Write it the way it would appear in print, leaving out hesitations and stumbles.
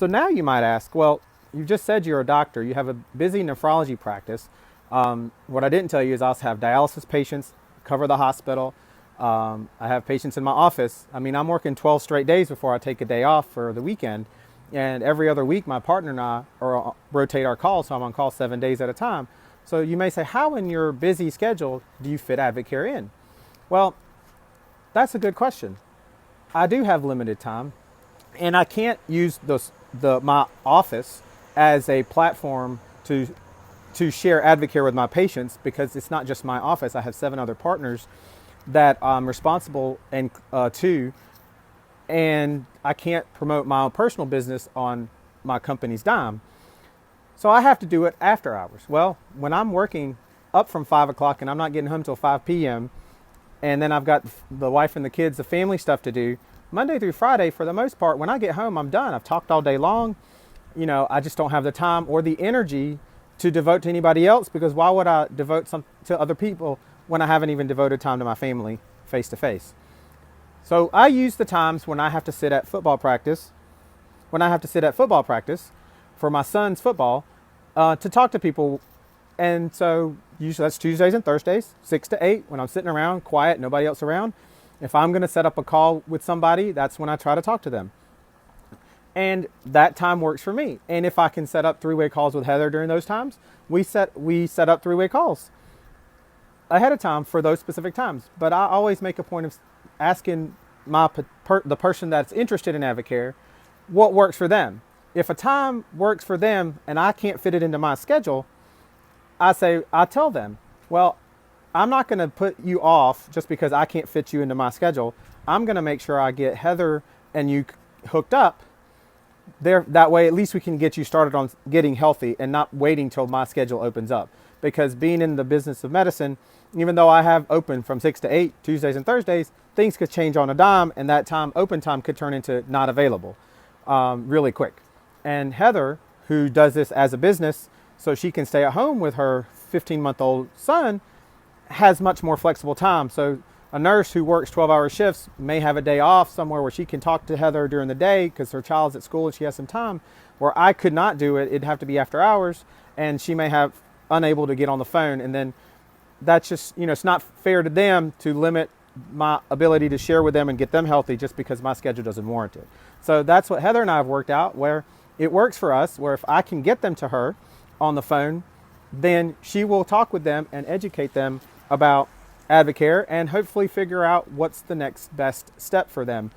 So now you might ask, well, you just said you're a doctor. You have a busy nephrology practice. What I didn't tell you is I also have dialysis patients, cover the hospital. I have patients in my office. I mean, I'm working 12 straight days before I take a day off for the weekend. And every other week, my partner and I rotate our calls, so I'm on call 7 days at a time. So you may say, how in your busy schedule do you fit Advocare in? Well, that's a good question. I do have limited time, and I can't use my office as a platform to share Advocare with my patients, because it's not just my office. I have 7 other partners that I'm responsible to, and I can't promote my own personal business on my company's dime. So I have to do it after hours. Well, when I'm working up from 5 o'clock and I'm not getting home till 5 p.m., and then I've got the wife and the kids, the family stuff to do, Monday through Friday, for the most part, when I get home, I'm done. I've talked all day long. I just don't have the time or the energy to devote to anybody else, because why would I devote some to other people when I haven't even devoted time to my family face to face? So I use the times when I have to sit at football practice, for my son's football, to talk to people. And so usually that's Tuesdays and Thursdays, 6 to 8, when I'm sitting around quiet, nobody else around. If I'm going to set up a call with somebody, that's when I try to talk to them. And that time works for me. And if I can set up 3-way calls with Heather during those times, we set up 3-way calls ahead of time for those specific times. But I always make a point of asking the person that's interested in Advocare what works for them. If a time works for them and I can't fit it into my schedule, I tell them, well, I'm not going to put you off just because I can't fit you into my schedule. I'm going to make sure I get Heather and you hooked up there. That way, at least we can get you started on getting healthy and not waiting till my schedule opens up. Because being in the business of medicine, even though I have open from 6 to 8, Tuesdays and Thursdays, things could change on a dime, and that open time could turn into not available really quick. And Heather, who does this as a business so she can stay at home with her 15-month-old son, has much more flexible time. So a nurse who works 12-hour shifts may have a day off somewhere where she can talk to Heather during the day because her child's at school and she has some time, where I could not do it. It'd have to be after hours, and she may have unable to get on the phone. And then that's just, it's not fair to them to limit my ability to share with them and get them healthy just because my schedule doesn't warrant it. So that's what Heather and I have worked out, where it works for us, where if I can get them to her on the phone, then she will talk with them and educate them about Advocare and hopefully figure out what's the next best step for them.